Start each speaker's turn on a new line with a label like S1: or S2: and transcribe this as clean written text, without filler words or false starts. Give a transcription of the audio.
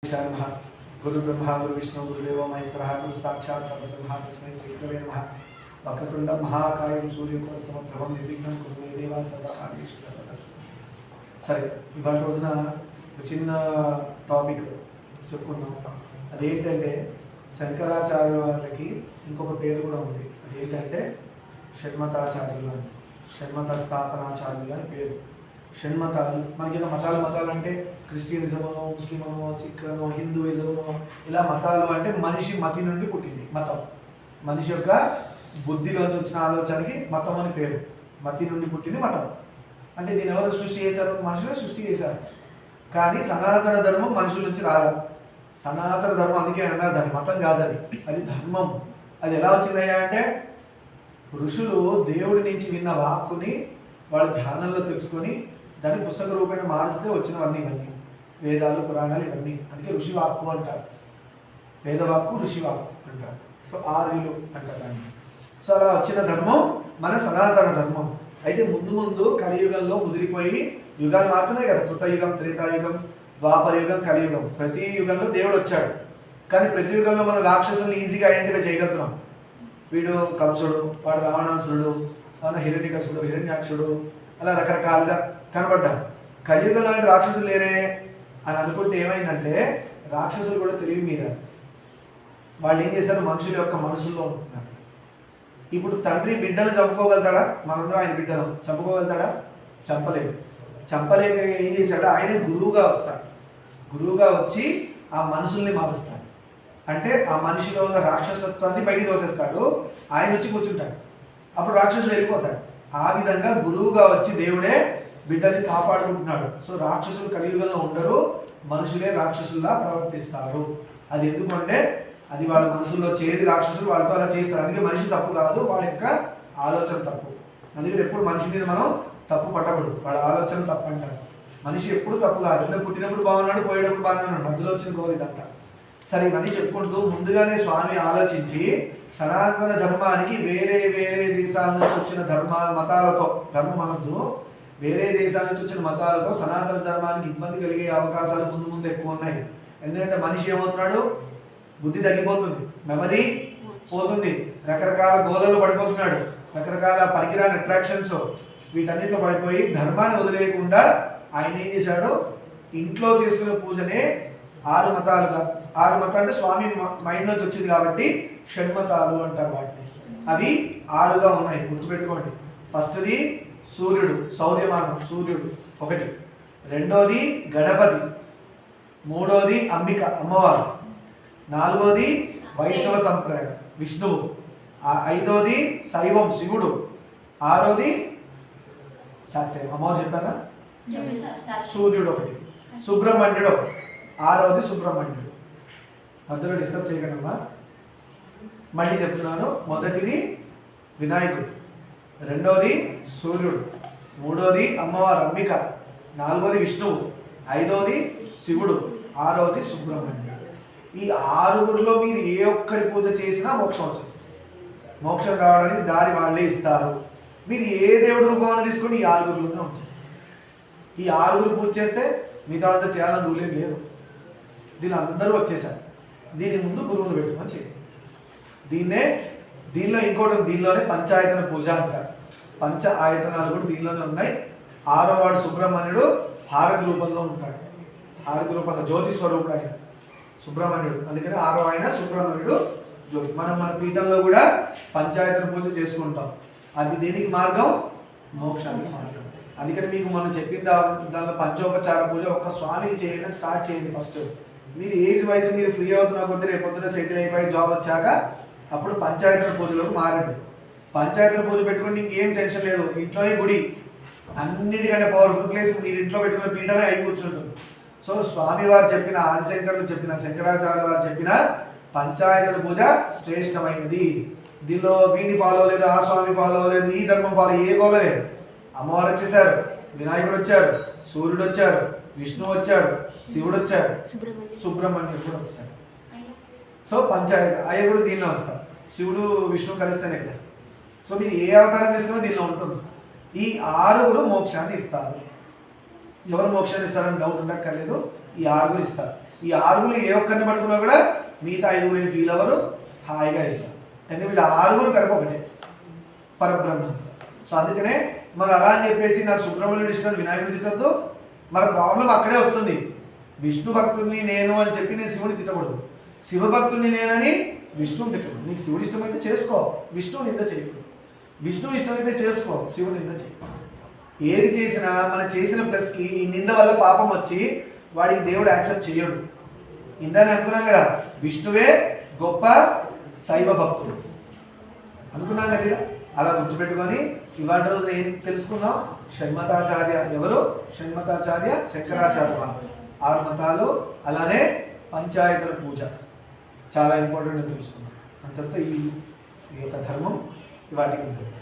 S1: नमः गुरु ब्रह्मा गुरु विष्णु गुरुदेव महेश्वरः गुरु साक्षात् परब्रह्म तस्मै श्रीगुरवे नमः वक्रतुण्डं महाकायं सूर्यकोटिसमप्रभं निर्विघ्नं कुरु मे देव सर्वकार्येषु सर्वदा సరే ఇవాళ రోజున ఒక చిన్న టాపిక్ చెప్పుకుందాం. అదేంటంటే శంకరాచార్య వాళ్ళకి ఇంకొక పేరు కూడా ఉంది. అదేంటంటే షణ్మతాచార్యులు అని, షణ్మత స్థాపనాచార్యులు అని పేరు. షణ్మతాలు మనకి మతాలు అంటే క్రిస్టియనిజమో, ముస్లిమో, సిక్కనో, హిందూయిజమో, ఇలా మతాలు అంటే మనిషి మతి నుండి పుట్టింది మతం. మనిషి యొక్క బుద్ధిలోంచి వచ్చిన ఆలోచనకి మతం అని పేరు. మతి నుండి పుట్టింది మతం. అంటే దీన్ని ఎవరు సృష్టి చేశారు? మనుషులే సృష్టి చేశారు. కానీ సనాతన ధర్మం మనుషుల నుంచి రాలేదు. సనాతన ధర్మం అందుకే అన్నారు దాని మతం కాదని, అది ధర్మం. అది ఎలా వచ్చిందయ్యా అంటే ఋషులు దేవుడి నుంచి విన్న వాక్కుని వాళ్ళ ధ్యానంలో తెలుసుకొని దాన్ని పుస్తక రూపేణ మారిస్తే వచ్చినవన్నీ ఇవన్నీ వేదాలు, పురాణాలు ఇవన్నీ. అందుకే ఋషివాక్కు అంటారు. వేదవాక్కు ఋషివాక్కు అంటారు. సో ఆర్యులు అంటారు దాన్ని. సో అలా వచ్చిన ధర్మం మన సనాతన ధర్మం. అయితే ముందు కలియుగంలో ముదిరిపోయి యుగాలు మారుతున్నాయి కదా, కృతయుగం, త్రేతాయుగం, ద్వాపరయుగం, కలియుగం. ప్రతి యుగంలో దేవుడు వచ్చాడు. కానీ ప్రతి యుగంలో మనం రాక్షసులను ఈజీగా ఐడెంటిఫై చేయగలుగుతున్నాం. వీడు కంసుడు, వాడు రావణాసురుడు, హిరణ్యకశిపుడు, హిరణ్యాక్షుడు, అలా రకరకాలుగా కనబడ్డారు. కలియుగంలో అంటే రాక్షసులు లేరే అని అనుకుంటే ఏమైందంటే రాక్షసులు కూడా తెలివి మీరారు. వాళ్ళు ఏం చేశారు? మనుషుల యొక్క మనసుల్లో ఉంటున్నారు. ఇప్పుడు తండ్రి బిడ్డలు చంపుకోగలుగుతాడా? మనందరం ఆయన బిడ్డలు చంపుకోగలుగుతాడా? చంపలేడు. చంపలేక ఏం చేశాడు? ఆయన గురువుగా వస్తాడు. గురువుగా వచ్చి ఆ మనుషుల్ని మారుస్తాడు. అంటే ఆ మనిషిలో ఉన్న రాక్షసత్వాన్ని బయటికి తోసేస్తాడు. ఆయన వచ్చి కూర్చుంటాడు. అప్పుడు రాక్షసుడు వెళ్ళిపోతాడు. ఆ విధంగా గురువుగా వచ్చి దేవుడే బిడ్డల్ని కాపాడుకుంటున్నాడు. సో రాక్షసులు కలియుగంలో ఉండరు, మనుషులే రాక్షసుల్లా ప్రవర్తిస్తారు. అది ఎందుకంటే అది వాళ్ళ మనసుల్లో చేరి రాక్షసులు వాళ్ళతో అలా చేస్తారు. అందుకే మనిషి తప్పు కాదు, వాళ్ళ యొక్క ఆలోచన తప్పు. అందుకే ఎప్పుడు మనిషి మీద మనం తప్పు పట్టకూడదు. వాళ్ళ ఆలోచన తప్పు అంటారు. మనిషి ఎప్పుడు తప్పు కాదు. అంటే పుట్టినప్పుడు బాగున్నాడు, పోయేటప్పుడు బాగున్నాడు, మధ్యలో వచ్చిన గోల్ ఇదంతా. సరే ఇవన్నీ చెప్పుకుంటూ ముందుగానే స్వామి ఆలోచించి సనాతన ధర్మానికి వేరే దేశాల నుంచి వచ్చిన మతాలతో, ధర్మం అనద్దు, వేరే దేశాల నుంచి వచ్చిన మతాలతో సనాతన ధర్మానికి ఇబ్బంది కలిగే అవకాశాలు ముందు ఎక్కువ ఉన్నాయి. ఎందుకంటే మనిషి ఏమవుతున్నాడు? బుద్ధి తగ్గిపోతుంది, మెమరీ పోతుంది, రకరకాల గోళలు పడిపోతున్నాడు, రకరకాల పనికిరాని అట్రాక్షన్స్, వీటన్నిటిలో పడిపోయి ధర్మాన్ని వదిలేయకుండా ఆయన ఏం చేశాడు? ఇంట్లో చేసుకునే పూజనే 6 మతాలుగా, 6 మతాలు అంటే స్వామి మైండ్ నుంచి వచ్చింది కాబట్టి షణ్మతాలు అంటారు వాటిని. అవి 6గా ఉన్నాయి, గుర్తుపెట్టుకోండి. ఫస్ట్ది సూర్యుడు, శౌర్యమానం, సూర్యుడు ఒకటి. రెండోది గణపతి. మూడోది అంబిక, అమ్మవారు. నాలుగోది వైష్ణవ సంప్రదాయం, విష్ణువు. ఐదోది శైవం, శివుడు. ఆరోది సత్యం, అమ్మవారు చెప్పారా? సూర్యుడు ఒకటి, సుబ్రహ్మణ్యుడు ఒకటి. ఆరోది సుబ్రహ్మణ్యుడు. మధ్యలో డిస్టర్బ్ చేయకండమ్మా. మళ్ళీ చెప్తున్నాను. మొదటిది వినాయకుడు, రెండోది సూర్యుడు, మూడోది అమ్మవారు అంబిక, నాలుగోది విష్ణువు, ఐదోది శివుడు, ఆరోది సుబ్రహ్మణ్యుడు. ఈ 6గురిలో మీరు ఏ ఒక్కరి పూజ చేసినా మోక్షం వచ్చేస్తుంది. మోక్షం రావడానికి దారి వాళ్ళే ఇస్తారు. మీరు ఏ దేవుడి రూపంలో తీసుకొని ఈ 6గురిలోనే ఉంటుంది. ఈ 6గురు పూజ చేస్తే మిగతా అంతా చేయాలని రూల్ ఏం లేదు. దీని అందరూ వచ్చేసారు. దీని ముందు గురువును పెట్టుకొని చేయండి. దీనిలో ఇంకోటి, దీనిలోనే పంచాయతన పూజ అంటారు. పంచ ఆయతనాలు కూడా దీనిలోనే ఉన్నాయి. 6వ వాడు సుబ్రహ్మణ్యుడు హారతి రూపంలో ఉంటాడు. హారతి రూపంలో జ్యోతి స్వరూపుడు ఆయన సుబ్రహ్మణ్యుడు. అందుకని 6వ ఆయన సుబ్రహ్మణ్యుడు జ్యోతి. మన పీఠంలో కూడా పంచాయతన పూజ చేసుకుంటాం. అది దేనికి మార్గం? మోక్షానికి మార్గం. అందుకని మీకు మనం చెప్పిన దానిలో పంచోపచార పూజ ఒక్క స్వామికి చేయడం స్టార్ట్ చేయండి ఫస్ట్. మీరు ఏజ్ వైజ్ మీరు ఫ్రీ అవుతున్న కొద్ది రేపు పొద్దున సెటిల్ అయిపోయి జాబ్ వచ్చాక అప్పుడు పంచాయతన పూజలోకి మారండి. పంచాయతన పూజ పెట్టుకుంటే ఇంకేం టెన్షన్ లేదు. ఇంట్లోనే గుడి, అన్నిటికంటే పవర్ఫుల్ ప్లేస్. మీరు ఇంట్లో పెట్టుకున్న పీఠమే అయి కూర్చుంటుంది. సో స్వామివారు చెప్పిన, ఆదిశంకరులు చెప్పిన, శంకరాచార్య వారు చెప్పిన పంచాయతన పూజ శ్రేష్టమైనది. దీనిలో వీడిని ఫాలో లేదు, ఆ స్వామి ఫాలో లేదు, ఈ ధర్మం ఫాలో, ఏ గోల లేదు. అమ్మవారు వచ్చేసారు, వినాయకుడు వచ్చారు, సూర్యుడు వచ్చారు, విష్ణువు వచ్చాడు, శివుడు వచ్చాడు, సుబ్రహ్మణ్యుడు కూడా వచ్చాడు. సో పంచాయత అయ్య కూడా దీనిలో వస్తారు. శివుడు విష్ణువు కలిస్తేనే కదా. సో మీరు ఏ అవతారం తీసుకున్నా దీనిలో ఉంటుంది. ఈ 6గురు మోక్షాన్ని ఇస్తారు. ఎవరు మోక్షాన్ని ఇస్తారని డౌట్ ఉండక్కర్లేదు. ఈ 6గురు ఇస్తారు. ఈ ఆరుగురు ఏ ఒక్కరిని పట్టుకున్నా కూడా మిగతా ఐదుగురు ఏం ఫీల్ అవ్వరు, హాయిగా ఇస్తారు. ఎందుకంటే వీళ్ళ ఆరుగురు కలిపి ఒకటే పరబ్రహ్మ. సో అందుకనే మరి అలా అని చెప్పేసి నాకు సుబ్రహ్మణ్యుడు ఇష్టం వినాయకుడు తిట్టద్దు. మన ప్రాబ్లం అక్కడే వస్తుంది. విష్ణు భక్తుల్ని నేను అని చెప్పి నేను శివుని తిట్టకూడదు, శివభక్తుల్ని నేనని విష్ణువుని తిట్టకూడదు. నీకు శివుడు ఇష్టమైతే చేసుకో, విష్ణువు నింద చేయకూడదు. విష్ణువు ఇష్టమైతే చేసుకో, శివుడు నింద చేయకూడదు. ఏది చేసినా మనం చేసిన ప్లస్కి ఈ నింద వల్ల పాపం వచ్చి వాడికి దేవుడు యాక్సెప్ట్ చేయడు. ఇందాని అనుకున్నాం కదా, విష్ణువే గొప్ప శైవ భక్తుడు అనుకున్నాం కదా. అలా గుర్తుపెట్టుకొని ఇవాళ రోజున ఏం తెలుసుకున్నాం? షణ్మతాచార్య ఎవరు? షణ్మతాచార్య శంకరాచార్య 6 మతాలు, అలానే పంచాయతల పూజ చాలా ఇంపార్టెంట్ తెలుసుకున్నాం. అంతటితో ఈ యొక్క ధర్మం ఇవాటికి ఉంటుంది.